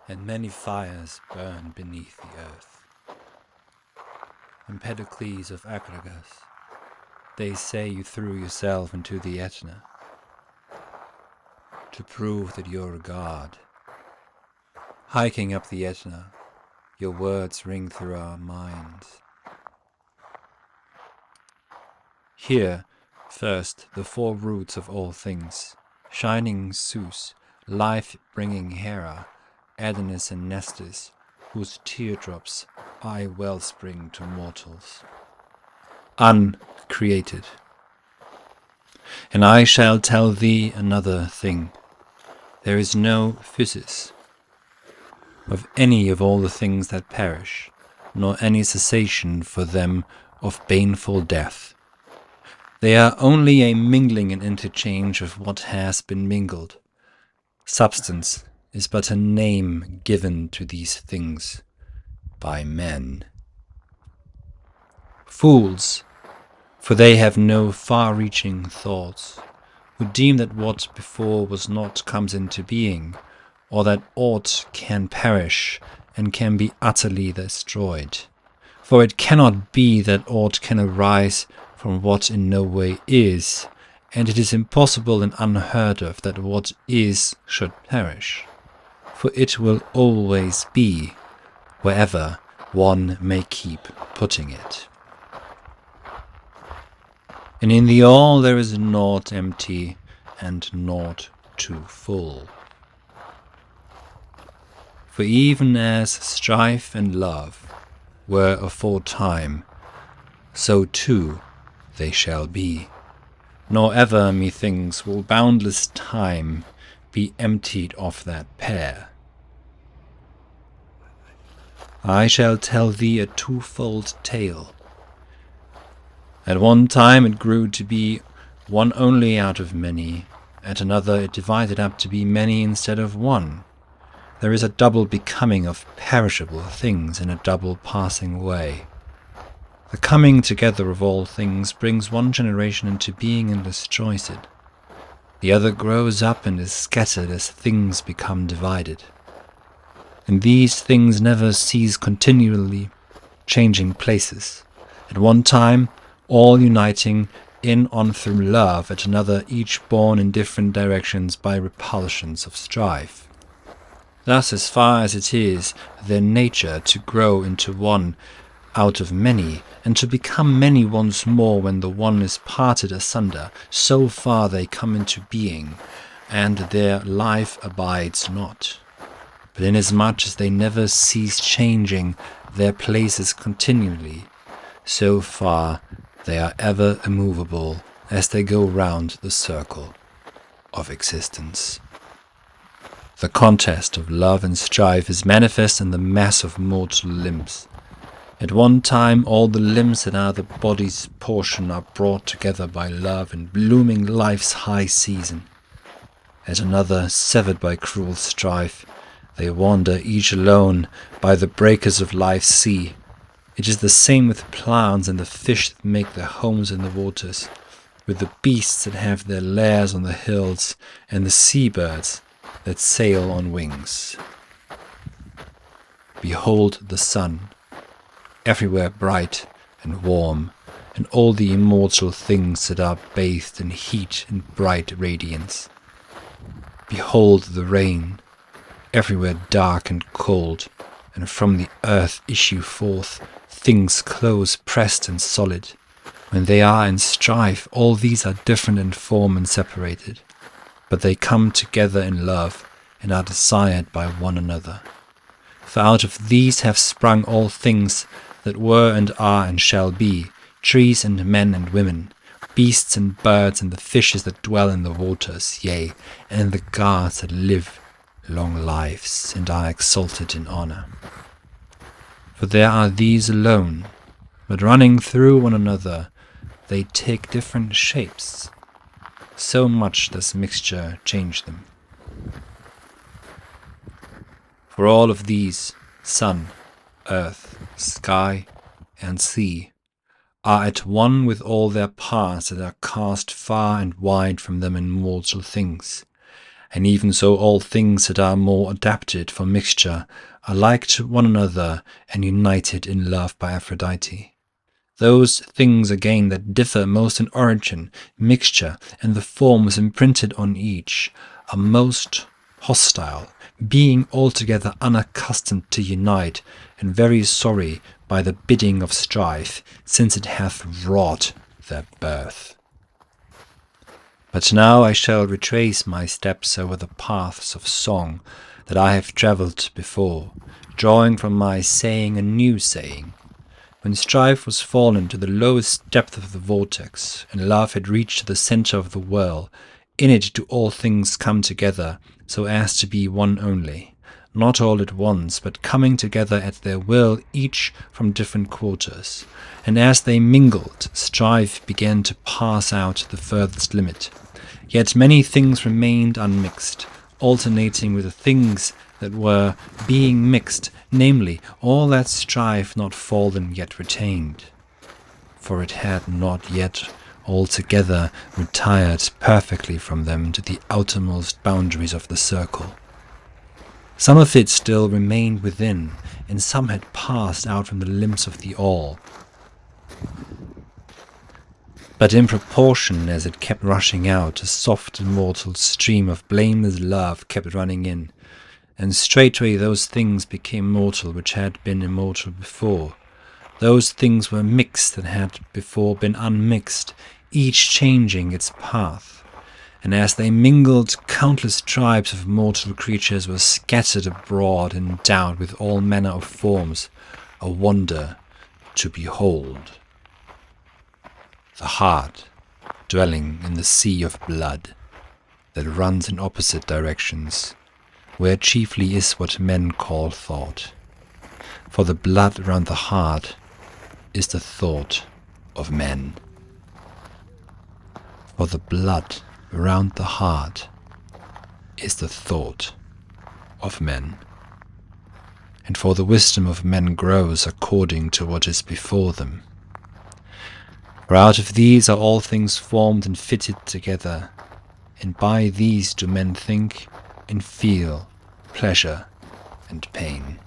and many fires burn beneath the earth. Empedocles of Acragas, they say you threw yourself into the Etna to prove that you're a god. Hiking up the Etna, your words ring through our minds. Here, first, the four roots of all things, shining Zeus, life-bringing Hera, Adonis and Nestis, whose teardrops are a wellspring to mortals. Uncreated. And I shall tell thee another thing. There is no physis of any of all the things that perish, nor any cessation for them of baneful death. They are only a mingling and interchange of what has been mingled. Substance is but a name given to these things by men. Fools, for they have no far-reaching thoughts, who deem that what before was not comes into being, or that aught can perish and can be utterly destroyed. For it cannot be that aught can arise from what in no way is, and it is impossible and unheard of that what is should perish. For it will always be, wherever one may keep putting it. And in the all there is naught empty and naught too full. For even as strife and love were aforetime, so too they shall be, nor ever, methinks, will boundless time be emptied of that pair. I shall tell thee a twofold tale. At one time it grew to be one only out of many, at another it divided up to be many instead of one. There is a double becoming of perishable things in a double passing away. The coming together of all things brings one generation into being and destroys it. The other grows up and is scattered as things become divided. And these things never cease continually changing places. At one time, all uniting in on through love, at another each born in different directions by repulsions of strife. Thus, as far as it is their nature to grow into one out of many, and to become many once more when the one is parted asunder, so far they come into being, and their life abides not. But inasmuch as they never cease changing their places continually, so far they are ever immovable as they go round the circle of existence. The contest of love and strife is manifest in the mass of mortal limbs. At one time all the limbs that are the body's portion are brought together by love in blooming life's high season. At another, severed by cruel strife, they wander each alone by the breakers of life's sea. It is the same with plants and the fish that make their homes in the waters, with the beasts that have their lairs on the hills, and the seabirds that sail on wings. Behold the sun, everywhere bright and warm, and all the immortal things that are bathed in heat and bright radiance. Behold the rain, everywhere dark and cold, and from the earth issue forth things close pressed and solid. When they are in strife, all these are different in form and separated, but they come together in love and are desired by one another. For out of these have sprung all things that were and are and shall be, trees and men and women, beasts and birds and the fishes that dwell in the waters, yea, and the gods that live long lives and are exalted in honor. For there are these alone, but running through one another, they take different shapes. So much does mixture change them. For all of these, sun, earth, sky, and sea, are at one with all their parts that are cast far and wide from them in mortal things, And even so all things that are more adapted for mixture are like to one another and united in love by Aphrodite. Those things again that differ most in origin, mixture, and the forms imprinted on each, are most hostile, being altogether unaccustomed to unite, and very sorry by the bidding of strife, since it hath wrought their birth. But now I shall retrace my steps over the paths of song that I have travelled before, drawing from my saying a new saying. When strife was fallen to the lowest depth of the vortex, and love had reached the centre of the whirl, in it do all things come together, so as to be one only, not all at once, but coming together at their will, each from different quarters. And as they mingled, strife began to pass out the furthest limit. Yet many things remained unmixed, alternating with the things that were being mixed, namely, all that strife not fallen yet retained. For it had not yet altogether retired perfectly from them to the outermost boundaries of the circle. Some of it still remained within, and some had passed out from the limbs of the all. But in proportion as it kept rushing out, a soft immortal stream of blameless love kept running in, and straightway those things became mortal which had been immortal before. Those things were mixed that had before been unmixed, each changing its path. And as they mingled, countless tribes of mortal creatures were scattered abroad, endowed with all manner of forms, a wonder to behold. The heart, dwelling in the sea of blood, that runs in opposite directions, where chiefly is what men call thought. For the blood round the heart is the thought of men. For the blood round the heart is the thought of men. And for the wisdom of men grows according to what is before them. For out of these are all things formed and fitted together, and by these do men think and feel pleasure and pain.